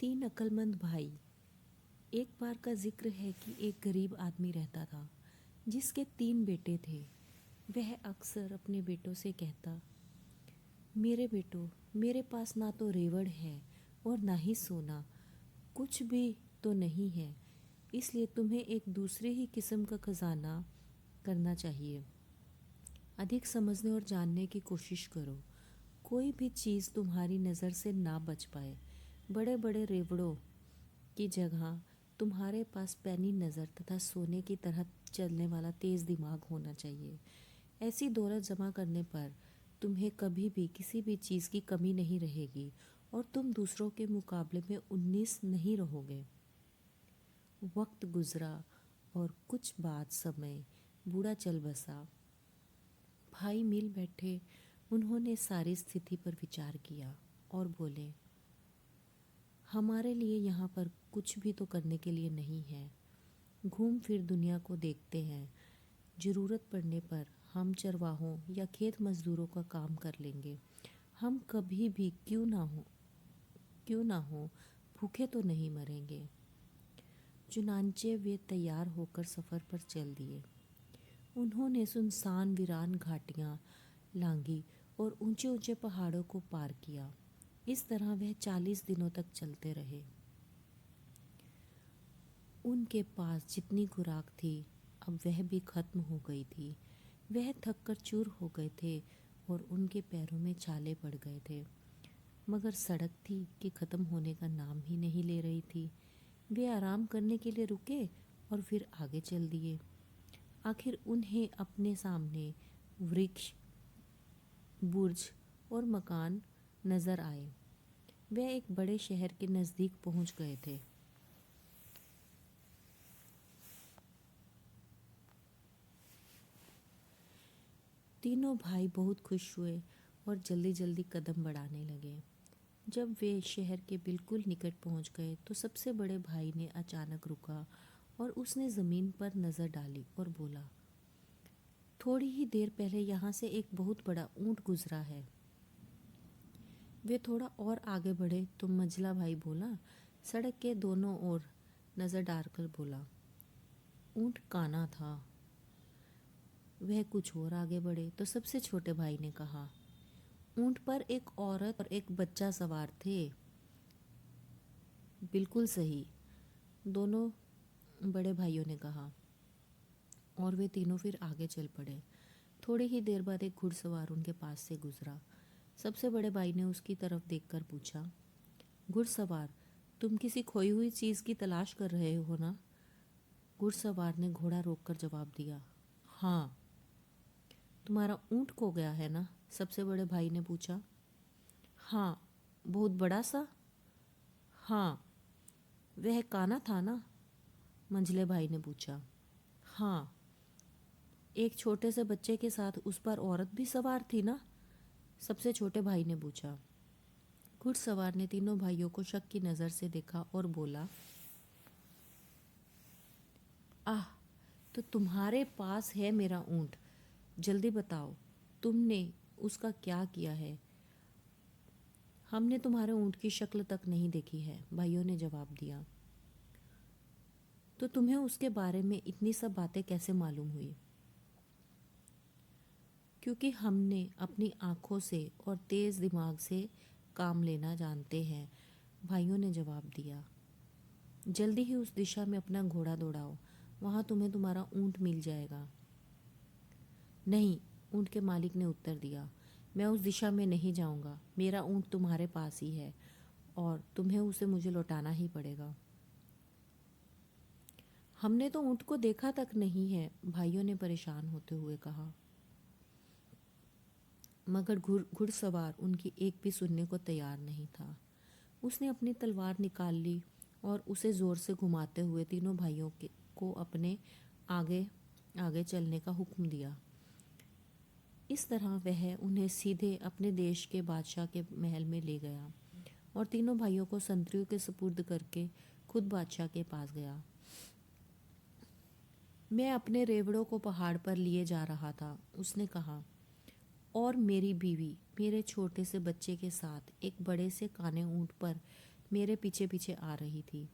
तीन अक्लमंद भाई। एक बार का जिक्र है कि एक गरीब आदमी रहता था जिसके तीन बेटे थे। वह अक्सर अपने बेटों से कहता, मेरे बेटों, मेरे पास ना तो रेवड़ है और ना ही सोना, कुछ भी तो नहीं है, इसलिए तुम्हें एक दूसरे ही किस्म का खजाना करना चाहिए। अधिक समझने और जानने की कोशिश करो। कोई भी चीज़ तुम्हारी नज़र से ना बच पाए। बड़े बड़े रेवड़ों की जगह तुम्हारे पास पैनी नज़र तथा सोने की तरह चलने वाला तेज़ दिमाग होना चाहिए। ऐसी दौलत जमा करने पर तुम्हें कभी भी किसी भी चीज़ की कमी नहीं रहेगी और तुम दूसरों के मुकाबले में 19 नहीं रहोगे। वक्त गुजरा और कुछ बाद समय बूढ़ा चल बसा। भाई मिल बैठे। उन्होंने सारी स्थिति पर विचार किया और बोले, हमारे लिए यहाँ पर कुछ भी तो करने के लिए नहीं है। घूम फिर दुनिया को देखते हैं। ज़रूरत पड़ने पर हम चरवाहों या खेत मजदूरों का काम कर लेंगे। हम कभी भी क्यों ना हो भूखे तो नहीं मरेंगे। चुनांचे वे तैयार होकर सफ़र पर चल दिए। उन्होंने सुनसान वीरान घाटियाँ लांघी और ऊंचे ऊंचे पहाड़ों को पार किया। इस तरह वह 40 दिनों तक चलते रहे। उनके पास जितनी खुराक थी अब वह भी खत्म हो गई थी। वह थक कर चूर हो गए थे और उनके पैरों में छाले पड़ गए थे। मगर सड़क थी कि ख़त्म होने का नाम ही नहीं ले रही थी। वे आराम करने के लिए रुके और फिर आगे चल दिए। आखिर उन्हें अपने सामने वृक्ष, बुर्ज और मकान नज़र आए। वे एक बड़े शहर के नज़दीक पहुंच गए थे। तीनों भाई बहुत खुश हुए और जल्दी जल्दी कदम बढ़ाने लगे। जब वे शहर के बिल्कुल निकट पहुंच गए तो सबसे बड़े भाई ने अचानक रुका और उसने ज़मीन पर नज़र डाली और बोला, थोड़ी ही देर पहले यहाँ से एक बहुत बड़ा ऊंट गुजरा है। वे थोड़ा और आगे बढ़े तो मंझला भाई बोला, सड़क के दोनों ओर नज़र डालकर बोला, ऊंट काना था। वह कुछ और आगे बढ़े तो सबसे छोटे भाई ने कहा, ऊंट पर एक औरत और एक बच्चा सवार थे। बिल्कुल सही, दोनों बड़े भाइयों ने कहा और वे तीनों फिर आगे चल पड़े। थोड़ी ही देर बाद एक घुड़सवार उनके पास से गुजरा। सबसे बड़े भाई ने उसकी तरफ देखकर पूछा, घुड़सवार, तुम किसी खोई हुई चीज़ की तलाश कर रहे हो ना? घुड़सवार ने घोड़ा रोककर जवाब दिया, हाँ। तुम्हारा ऊंट खो गया है ना? सबसे बड़े भाई ने पूछा। हाँ। बहुत बड़ा सा? हाँ। वह काना था ना? मंझले भाई ने पूछा। हाँ। एक छोटे से बच्चे के साथ उस पर औरत भी सवार थी ना? सबसे छोटे भाई ने पूछा। घुड़सवार ने तीनों भाइयों को शक की नज़र से देखा और बोला, आह, तो तुम्हारे पास है मेरा ऊंट। जल्दी बताओ, तुमने उसका क्या किया है? हमने तुम्हारे ऊंट की शक्ल तक नहीं देखी है, भाइयों ने जवाब दिया। तो तुम्हें उसके बारे में इतनी सब बातें कैसे मालूम हुई? क्योंकि हमने अपनी आँखों से और तेज़ दिमाग से काम लेना जानते हैं, भाइयों ने जवाब दिया। जल्दी ही उस दिशा में अपना घोड़ा दौड़ाओ, वहाँ तुम्हें तुम्हारा ऊंट मिल जाएगा। नहीं, ऊंट के मालिक ने उत्तर दिया, मैं उस दिशा में नहीं जाऊँगा। मेरा ऊंट तुम्हारे पास ही है और तुम्हें उसे मुझे लौटाना ही पड़ेगा। हमने तो ऊंट को देखा तक नहीं है, भाइयों ने परेशान होते हुए कहा। मगर घुड़सवार उनकी एक भी सुनने को तैयार नहीं था। उसने अपनी तलवार निकाल ली और उसे ज़ोर से घुमाते हुए तीनों भाइयों को अपने आगे आगे चलने का हुक्म दिया। इस तरह वह उन्हें सीधे अपने देश के बादशाह के महल में ले गया और तीनों भाइयों को संतरियों के सुपुर्द करके खुद बादशाह के पास गया। मैं अपने रेवड़ों को पहाड़ पर लिए जा रहा था, उसने कहा, और मेरी बीवी मेरे छोटे से बच्चे के साथ एक बड़े से काने ऊंट पर मेरे पीछे पीछे आ रही थी।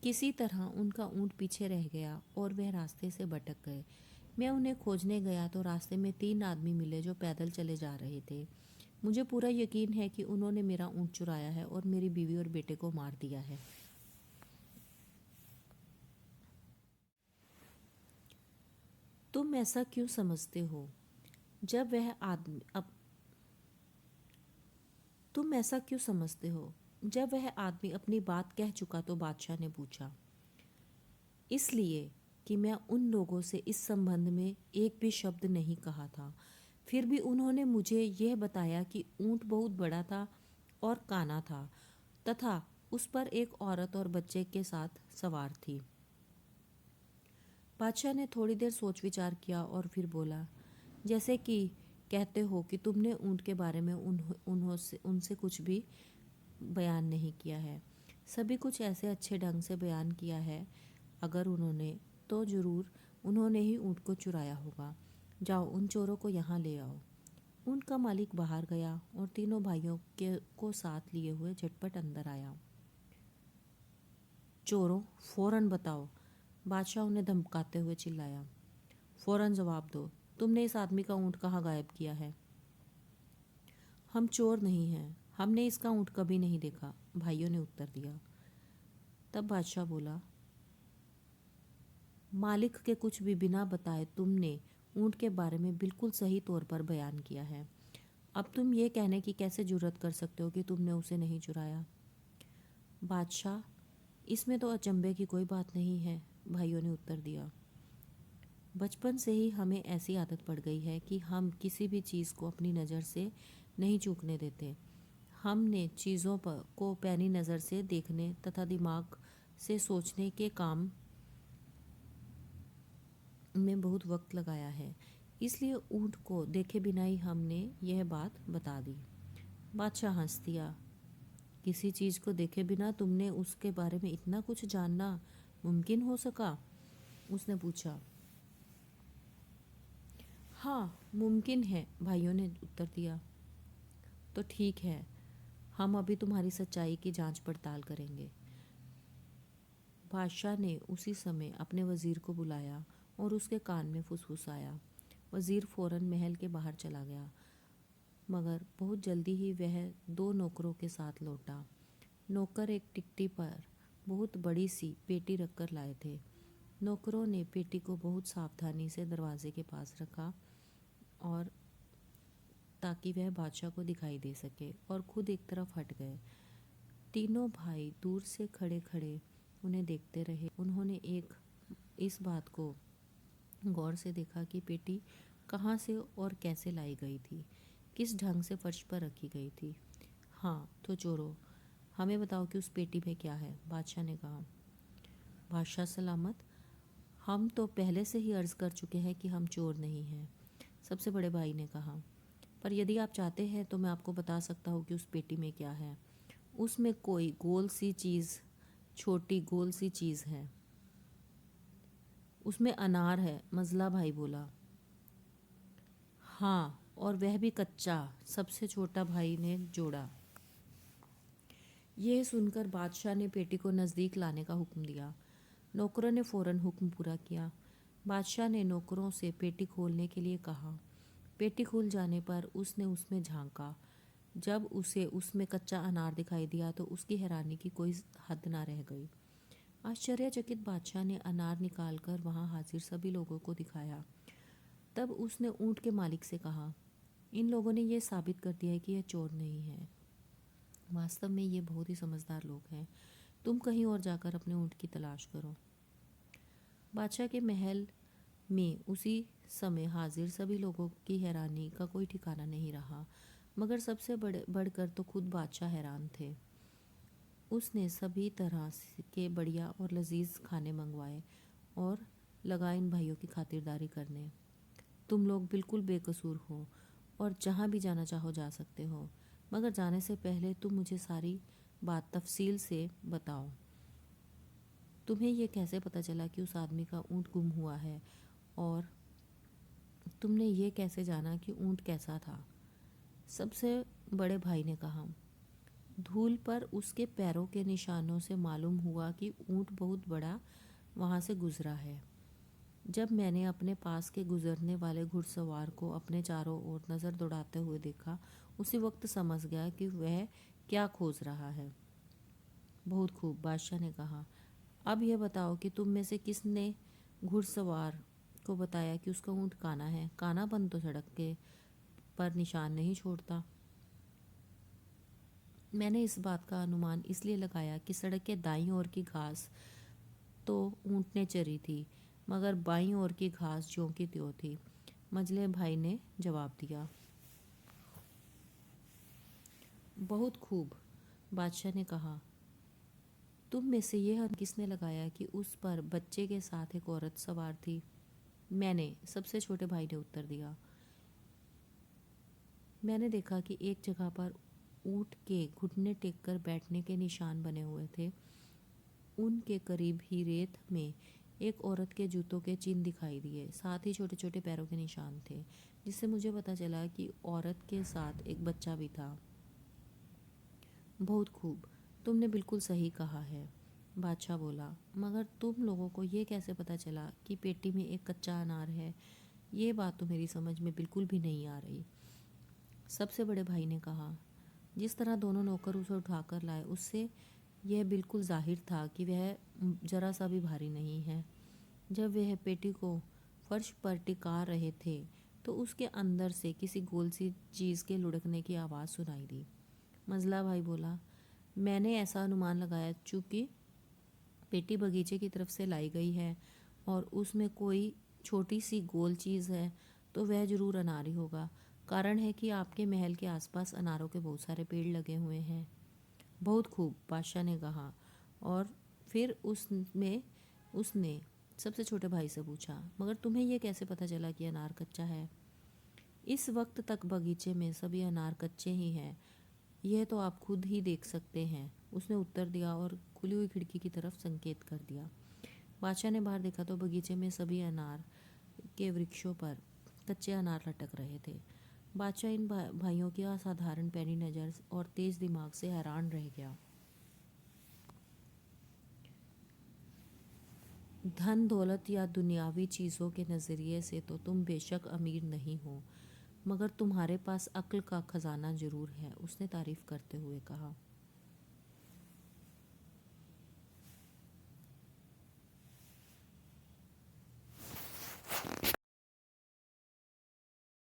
किसी तरह उनका ऊँट पीछे रह गया और वह रास्ते से भटक गए। मैं उन्हें खोजने गया तो रास्ते में 3 आदमी मिले जो पैदल चले जा रहे थे। मुझे पूरा यकीन है कि उन्होंने मेरा ऊँट चुराया है और मेरी बीवी और बेटे को मार दिया है। तुम ऐसा क्यों समझते हो? जब वह आदमी अब तुम ऐसा क्यों समझते हो? जब वह आदमी अपनी बात कह चुका तो बादशाह ने पूछा। इसलिए कि मैं उन लोगों से इस संबंध में एक भी शब्द नहीं कहा था। फिर भी उन्होंने मुझे यह बताया कि ऊँट बहुत बड़ा था और काना था तथा उस पर एक औरत और बच्चे के साथ सवार थी। बादशाह ने थोड़ी देर सोच विचार किया और फिर बोला, जैसे कि कहते हो कि तुमने ऊँट के बारे में उनसे कुछ भी बयान नहीं किया है। सभी कुछ ऐसे अच्छे ढंग से बयान किया है। अगर उन्होंने तो ज़रूर उन्होंने ही ऊँट को चुराया होगा। जाओ उन चोरों को यहाँ ले आओ। ऊँट का मालिक बाहर गया और तीनों भाइयों को साथ लिए हुए झटपट अंदर आया। चोरों, फौरन बताओ, बादशाह उन्हें धमकाते हुए चिल्लाया। फौरन जवाब दो, तुमने इस आदमी का ऊँट कहाँ गायब किया है? हम चोर नहीं हैं, हमने इसका ऊँट कभी नहीं देखा, भाइयों ने उत्तर दिया। तब बादशाह बोला, मालिक के कुछ भी बिना बताए तुमने ऊँट के बारे में बिल्कुल सही तौर पर बयान किया है। अब तुम ये कहने की कैसे जुर्रत कर सकते हो कि तुमने उसे नहीं चुराया? बादशाह, इसमें तो अचंभे की कोई बात नहीं है, भाइयों ने उत्तर दिया। बचपन से ही हमें ऐसी आदत पड़ गई है कि हम किसी भी चीज़ को अपनी नज़र से नहीं चूकने देते। हमने चीज़ों को पैनी नज़र से देखने तथा दिमाग से सोचने के काम में बहुत वक्त लगाया है। इसलिए ऊँट को देखे बिना ही हमने यह बात बता दी। बादशाह हंस दिया। किसी चीज़ को देखे बिना तुमने उसके बारे में इतना कुछ जानना मुमकिन हो सका? उसने पूछा। हाँ, मुमकिन है, भाइयों ने उत्तर दिया। तो ठीक है, हम अभी तुम्हारी सच्चाई की जांच पड़ताल करेंगे। बादशाह ने उसी समय अपने वज़ीर को बुलाया और उसके कान में फुसफुसाया। वज़ीर फौरन महल के बाहर चला गया, मगर बहुत जल्दी ही वह 2 नौकरों के साथ लौटा। नौकर एक टिकटी पर बहुत बड़ी सी पेटी रखकर लाए थे। नौकरों ने पेटी को बहुत सावधानी से दरवाजे के पास रखा और ताकि वह बादशाह को दिखाई दे सके, और खुद एक तरफ हट गए। तीनों भाई दूर से खड़े खड़े उन्हें देखते रहे। उन्होंने इस बात को गौर से देखा कि पेटी कहाँ से और कैसे लाई गई थी, किस ढंग से फर्श पर रखी गई थी। हाँ, तो चोरों, हमें बताओ कि उस पेटी में क्या है? बादशाह ने कहा। बादशाह सलामत, हम तो पहले से ही अर्ज़ कर चुके हैं कि हम चोर नहीं हैं, सबसे बड़े भाई ने कहा। पर यदि आप चाहते हैं तो मैं आपको बता सकता हूँ कि उस पेटी में क्या है। उसमें कोई गोल सी चीज़, छोटी गोल सी चीज़ है। उसमें अनार है, मजला भाई बोला। हाँ, और वह भी कच्चा, सबसे छोटा भाई ने जोड़ा। यह सुनकर बादशाह ने पेटी को नज़दीक लाने का हुक्म दिया। नौकरों ने फौरन हुक्म पूरा किया। बादशाह ने नौकरों से पेटी खोलने के लिए कहा। पेटी खुल जाने पर उसने उसमें झांका। जब उसे उसमें कच्चा अनार दिखाई दिया तो उसकी हैरानी की कोई हद ना रह गई। आश्चर्यचकित बादशाह ने अनार निकालकर वहां हाजिर सभी लोगों को दिखाया। तब उसने ऊँट के मालिक से कहा, इन लोगों ने यह साबित कर दिया है कि यह चोर नहीं है। वास्तव में ये बहुत ही समझदार लोग हैं। तुम कहीं और जाकर अपने ऊँट की तलाश करो। बादशाह के महल में उसी समय हाजिर सभी लोगों की हैरानी का कोई ठिकाना नहीं रहा, मगर सबसे बढ़कर तो खुद बादशाह हैरान थे। उसने सभी तरह के बढ़िया और लजीज खाने मंगवाए और लगा इन भाइयों की खातिरदारी करने। तुम लोग बिल्कुल बेकसूर हो और जहाँ भी जाना चाहो जा सकते हो, मगर जाने से पहले तुम मुझे सारी बात तफसील से बताओ। तुम्हें यह कैसे पता चला कि उस आदमी का ऊँट गुम हुआ है, और तुमने ये कैसे जाना कि ऊँट कैसा था? सबसे बड़े भाई ने कहा, धूल पर उसके पैरों के निशानों से मालूम हुआ कि ऊंट बहुत बड़ा वहां से गुजरा है। जब मैंने अपने पास के गुजरने वाले घुड़सवार को अपने चारों ओर नज़र दौड़ाते हुए देखा, उसी वक्त समझ गया कि वह क्या खोज रहा है। बहुत खूब, बादशाह ने कहा। अब यह बताओ कि तुम में से किसने घुड़सवार को बताया कि उसका ऊंट काना है? कानापन तो सड़क के पर निशान नहीं छोड़ता। मैंने इस बात का अनुमान इसलिए लगाया कि सड़क के दाईं ओर की घास तो ऊंट ने चरी थी, मगर बाईं ओर की घास ज्यों की त्यों थी। मंझले भाई ने जवाब दिया। बहुत खूब, बादशाह ने कहा। तुम में से यह किसने लगाया कि उस पर बच्चे के साथ एक औरत सवार थी? मैंने, सबसे छोटे भाई ने उत्तर दिया। मैंने देखा कि एक जगह पर ऊंट के घुटने टेककर बैठने के निशान बने हुए थे। उनके करीब ही रेत में एक औरत के जूतों के चिन्ह दिखाई दिए, साथ ही छोटे छोटे पैरों के निशान थे, जिससे मुझे पता चला कि औरत के साथ एक बच्चा भी था। बहुत खूब, तुमने बिल्कुल सही कहा है, बादशाह बोला। मगर तुम लोगों को ये कैसे पता चला कि पेटी में एक कच्चा अनार है? ये बात तो मेरी समझ में बिल्कुल भी नहीं आ रही, सबसे बड़े भाई ने कहा। जिस तरह दोनों नौकर उसे उठाकर लाए, उससे यह बिल्कुल जाहिर था कि वह जरा सा भी भारी नहीं है। जब वह पेटी को फर्श पर टिका रहे थे तो उसके अंदर से किसी गोल सी चीज़ के लुढ़कने की आवाज़ सुनाई दी। मंझला भाई बोला, मैंने ऐसा अनुमान लगाया चूँकि पेटी बगीचे की तरफ से लाई गई है और उसमें कोई छोटी सी गोल चीज़ है, तो वह जरूर अनार ही होगा। कारण है कि आपके महल के आसपास अनारों के बहुत सारे पेड़ लगे हुए हैं। बहुत खूब, बादशाह ने कहा। और फिर उसने सबसे छोटे भाई से पूछा, मगर तुम्हें यह कैसे पता चला कि अनार कच्चा है? इस वक्त तक बगीचे में सभी अनार कच्चे ही हैं, यह तो आप खुद ही देख सकते हैं, उसने उत्तर दिया और खुली हुई खिड़की की तरफ संकेत कर दिया। बादशाह ने बाहर देखा तो बगीचे में सभी अनार के वृक्षों पर कच्चे अनार लटक रहे थे। बादशाह इन भाइयों की असाधारण पैनी नज़र और तेज दिमाग से हैरान रह गया। धन दौलत या दुनियावी चीज़ों के नज़रिए से तो तुम बेशक अमीर नहीं हो, मगर तुम्हारे पास अक्ल का खजाना जरूर है, उसने तारीफ करते हुए कहा।